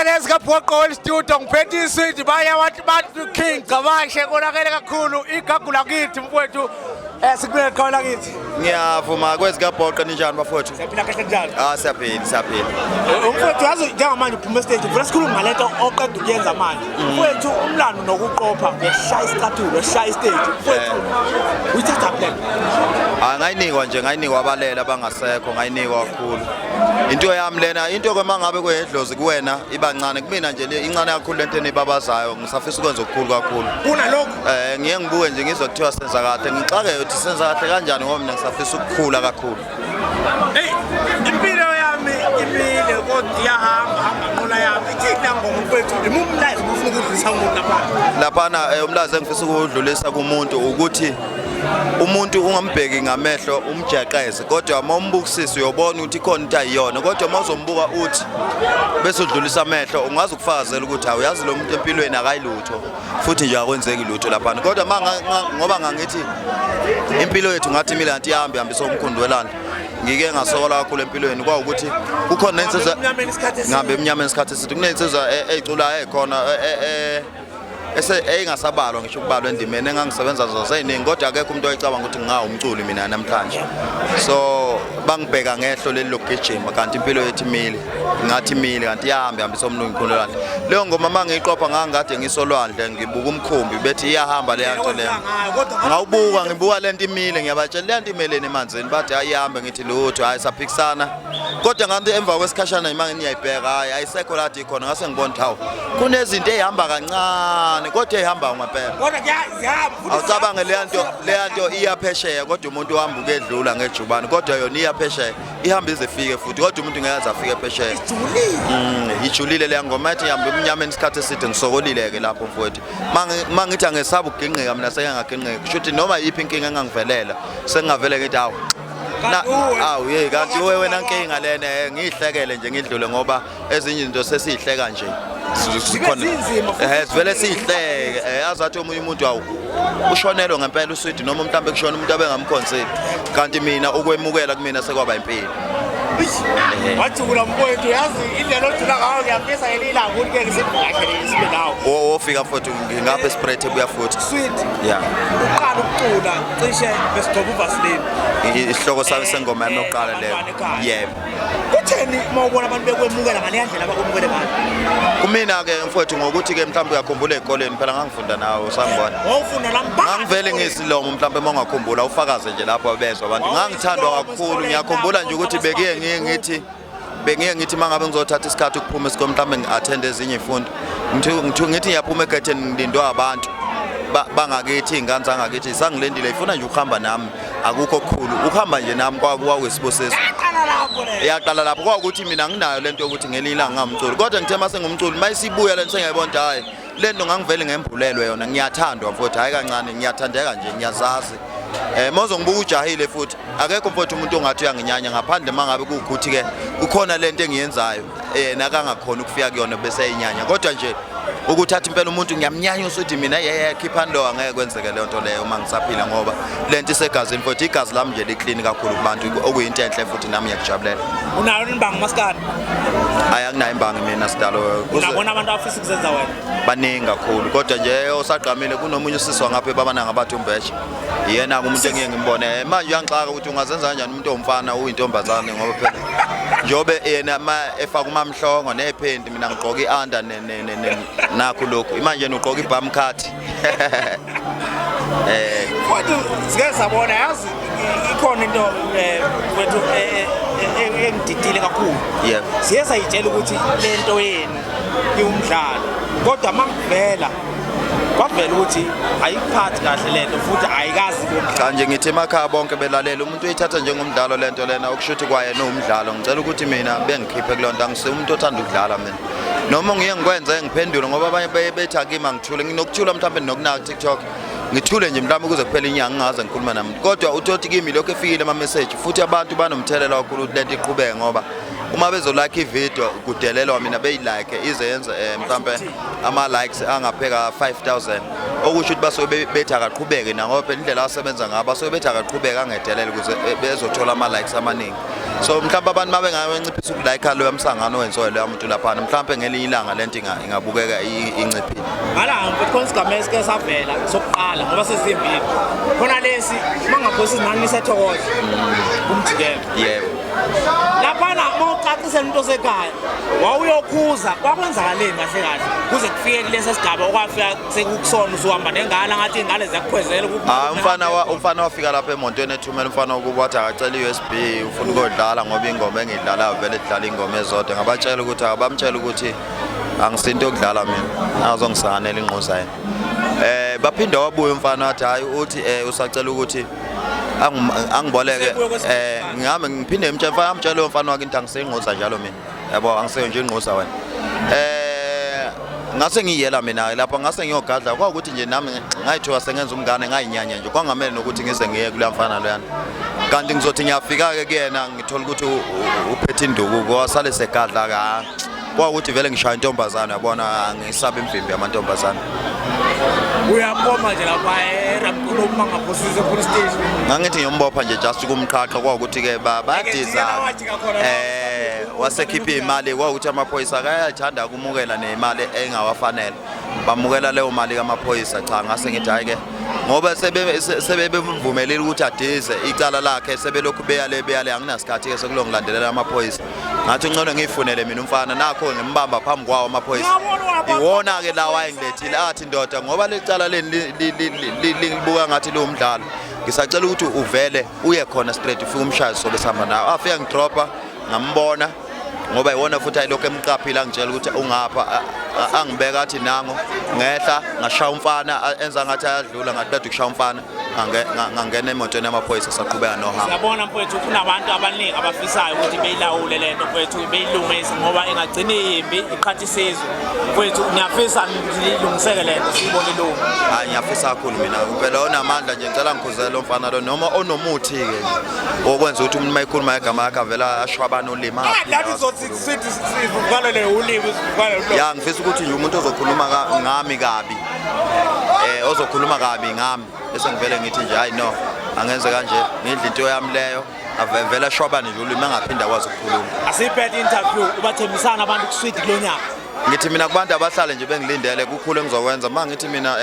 lezi kabhoqo westudio ngiphethe iswidi baya wathi bathi King Gabashe konakele kakhulu igagu lakithi mfowethu sikubeka eqhawe lakithi. Ngiyavuma kwezikabhoqo ninjani bafowethu? Siyaphila kahle njalo. Siyaphila. Umfowethu yazi njengamanje uphuma stage vele sikhuluma ngalento oqeda ukuyenza manje. Mfowethu umlando nokuqopha ngeshaya isicathulo ngeshaya stage. Mfowethu uyithatha plan. Ngayinikwa nje ngayinikwa abalela abangasekho ngayinikwa kakhulu. Into yami lena into ke mangabe kwedlozi kuwena ibancane kumina nje incane kakhulu lento enibabazayo ngisafisa ukwenza okukhulu kakhulu. Kunalokho ngiye ngibuke nje ngizokuthiwa senza kahle ngixake ukuthi senza kahle kanjani ngoba mina ngisafisa ukukhula kakhulu. Hey impilo yami imile kodwa iyahamba nqola yami ithini ngomfowethu imumlazi ufuna ukudlulisa umuntu laphana umlazi engifisa ukudlulisa kumuntu ukuthi umuntu ungambheki ngamehlo umjeqeze kodwa uma umbukisisa uyobona ukuthi ikhona into ayiyona kodwa uma uzombuka uthi bese udlulisa amehlo ungazi ukufakazela ukuthi awuyazi lo muntu empilweni akayilutho futhi nje akwenzeki lutho laphana kodwa ngoba ngangithi impilo yethu ngathi imile kanti ihambisa umkhundwelana ngike ngasokola kakhulu empilweni kwa ukuthi kukhona insizwa ngambe eminyameni isikhathi esithi kunensizwa ezicula ekhona engasabalwa ngisho ukubalwa endimeni engangisebenza zazo eziningi kodwa akekho umuntu oyicabanga ukuthi ngingawumculi mina namhlanje so bangibheka ngehlo leli lokugijima kanti impilo yethu imile ngathi imile kanti ihambisa umlungu ikhulelane leyo ngoma mangiyiqopha ngangade ngisolwandle ngibuka umkhumbi bethi iyahamba le nto leyo ngibuka lento imile ngiyabatshela lento imeleni emanzini bathi ayihambe ngithi lutho hayi saphikisana kodwa ngathi emva kwesikhashana imangeni ngiyayibheka hayi ayisekho lathi ikhona ngase ngibona thawu kunezinto ezihamba kancane kodwa ehamba ngempela kodwa ziyahamba awucabange le nto iyaphesheya kodwa umuntu uhamba ukedlula ngejubane kodwa yona iyaphesheya ihamba izefike futhi kodwa umuntu ngeke afike phesheya ijulile le ngoma ethi ihamba eminyameni isikhathi eside ngisokolile ke lapho mfowethu mangithi angesaba ukuginqika mina sengaginqika kusho ukuthi noma yiphi inkinga engangivelela sengavele ngithi awu ye kanti wena nkinga lena ngiyihlekele nje ngidlule ngoba ezinye izinto sesihleka nje sikhona sivele sihleke azathi omunye umuntu awu ushonelwe ngempela uswidi noma mhlambe kushona umuntu abengamkhonseli kanti mina ukwemukela kumina sekwaba impilo wathula mfowethu yazi indlela othula ngayo ngiyafisa elila ukuthi ke ngisibhakele isibe nawo ofika futhi ngingapha espread ebuya futhi sweet yeah uqala ukucula cishe besigcoba uvaseline isihloko sami sengoma yami yokuqala leyo yebo kutheni mawubona abantu bekwemukela ngale ndlela abakwemukele ngayo kumina ke mfowethu ngokuthi ke mhlawumbe uyakhumbula ezikoleni phela ngangifunda nawo sangibona ngofunda lamphakathi ngangivele ngisilomo mhlawumbe mongakhumbula ufakaze nje lapho bezwa abantu ngangithandwa kakhulu ngiyakhumbula nje ukuthi bengiye ngithi mangabe ngizothatha isikhathi ukuphuma esikoleni mhlawumbe ngiattend ezinye izifundo ngithi ngiyaphuma egetheni ngilindwa abantu bangakithi ingane zangakithi sangilendile ifuna nje ukuhamba nami akukho okukhulu ukuhamba nje nami kwakuyisibosesi yaqala lapho kwakuthi mina nginayo lento ukuthi ngelinye ilanga ngamculi kodwa ngithe mase ngumculi mayisibuya lento sengiyibona hayi lento ngangivele ngembulelwe yona ngiyathandwa futhi hayi kancane ngiyathandeka nje ngiyazazi mozo ngibuka ujahile futhi akekho mfowethu umuntu ongathi uyanginyanya ngaphandle mangabe kuukuthi ke kukhona lento engiyenzayo yena kangakhona ukufika kuyona bese eyinyanya kodwa nje ukuthatha impela umuntu ngiyamnyanya usuthi mina khiphani lo angeke kwenzeke le nto leyo uma ngisaphila ngoba lento isegazini futhi igazi lami nje liclean kakhulu kubantu okuyinto enhle futhi nami ngiyakujabulela unayo imbangi maskani hayi anginayo imbangi mina sidalo unabona abantu abafisa ukuzenza wena baningi kakhulu kodwa nje osaqhamile kunomunye usiswa ngapha babananga bathi umbheshe yena umuntu engiye ngimbone manje uyangixaka ukuthi ungazenza kanjani umuntu omfana uyintombazane ngoba phela njobe yena efaka umamhlongo nephendi mina ngigqoka ianda nakho lokho manje ugqoka ibham card kodwa sike sabona yazi ikhona into wethu engididile kakhulu yebo siye sayitshela ukuthi lento yena iwumdlalo kodwa mangivela kwavela ukuthi ayikuphathi kahle lento futhi ayikazi kanje ngithi emakhaya bonke belalela umuntu uyithatha njengomdlalo lento lena okushuthi kwaye nomdlalo ngicela ukuthi mina bengikhiphe kulonto angisumuntu othanda ukudlala mina noma ngiye ngikwenza ngiphendule ngoba abanye bethi akima ngithule nginokuthula mhlawumbe nokunaka TikTok ngithule nje mhlawumbe kuze kuphela inyanga ngaze ngikhuluma nami kodwa uthi kimi lokho efikile ama message futhi abantu banomthelela kakhulu lento iqhubeke ngoba uma bezolike ivideo kudelelwa mina beyilike ize yenze mhlawumbe ama likes angapheka 5000 okusho ukuthi basobe bethi akaqhubeke na ngoba phela indlela asebenza ngaba basobe bethi akaqhubeka angedelele ukuze bezothola ama likes amaningi So mhlawumbe abantu mabenganciphisa ukulayikha lo yamsangano wenziwe lo muntu lapha mhlawumbe ngelinye ilanga lento ingabukeka inciphile. Ngala khona isigaba esike savela sokuqala ngoba sesimbili khona lesi mangaphosi izinani sethokoza kumjikelo Yebo. laphana mawucacisela umuntu osekhaya wawuyokhuza kwakwenzakaleni kahle kahle kuze kufike kulesi sigaba okwafika sekukusona usuhamba nengane ngathi ingane ziyakukhwezela umfana wafika lapha emontweni ethumela umfana ukuba wathi akacela i-USB ufuna ukodlala ngoba ingoma engidlalayo vele idlala ingoma ezodwa ngabatshela ukuthi abamtshela ukuthi angisinto yokudlala mina azongisanela inqoza yena baphinde wabuya umfana wathi hayi uthi usacela ukuthi angiboleke ngihamba ngiphinde amtshela umfana wakhe into angiseyinqoza njalo mina yabo angiseyo nje inqoza wena ngase ngiyela mina lapha ngase ngiyogadla kwaukuthi nje nami ngayithiwa sengenza umngane ngayinyanya nje kwangamele nokuthi ngize ngiye kula mfana loyana kanti ngizothi ngiyafika ke kuyena ngithola ukuthi uphethe induku kwasale segadla ka kwaukuthi vele ngishaya intombazana yabona ngisaba imvimbi yamantombazana uyapoma nje lapha eRamkulo mangaphosise police station ngangithi ngiyombopha nje just kumqhaqha kwaukuthi ke bayadiza wasekhipha imali kwaukuthi amaphoyisa akayathanda ukumukela nemali engawafanele bamukela leyo mali kamaphoyisa cha ngase ngithi hayi ke ngoba sebebemvumelile ukuthi adize icala lakhe sebelokhu beyale anginasikhathi ke sekulongilandelela amaphoyisa ngathi ngcono ngiyifunele mina umfana nakho ngimbamba phambi kwawo amaphoyisa iwona ke lawa ayengilethile athi ndoda ngoba lecala leni libuka ngathi liwumdlalo ngisacela ukuthi uvele uye khona straight ufike umshaye sobe sihamba nawe afika ngidropa ngambona ngoba iwona futhi ayilokho emqaphile angitshela ukuthi ungapha angibeka athi nango ngehla ngashaya umfana enza ngathi ayadlula ngathi kade kushaya umfana ngangena emotweni yamaphoyisa saqhubeka nohamba. Siyabona mfowethu kunabantu abaningi abafisayo ukuthi beyilawule lento mfowethu beyilungise ngoba ingagcina imbi iqhathi isizwe mfowethu ngiyafisa ngilungiseke lento siyibone ilungu. Hayi ngiyafisa kakhulu mina phela onamandla nje ngicela ngikhuzele lo mfana lo noma onomuthi ke okwenza ukuthi umuntu mayikhuluma igama yakhe avela ashwabana ulima sivalele ulimi sivalele ya ngifisa ukuthi nje umuntu ozokhuluma ngami kabi ozokhuluma kabi ngami bese ngivele ngithi nje hayi no angenze kanje ngidla into yami leyo avela ashwabane nje ulimi angaphinda akwazi ukukhuluma asiphethe interview ubathembisana abantu kuswidi kulonyaka ngithi mina kubantu abahlale nje bengilindele kukhulu engizokwenza mangithi mina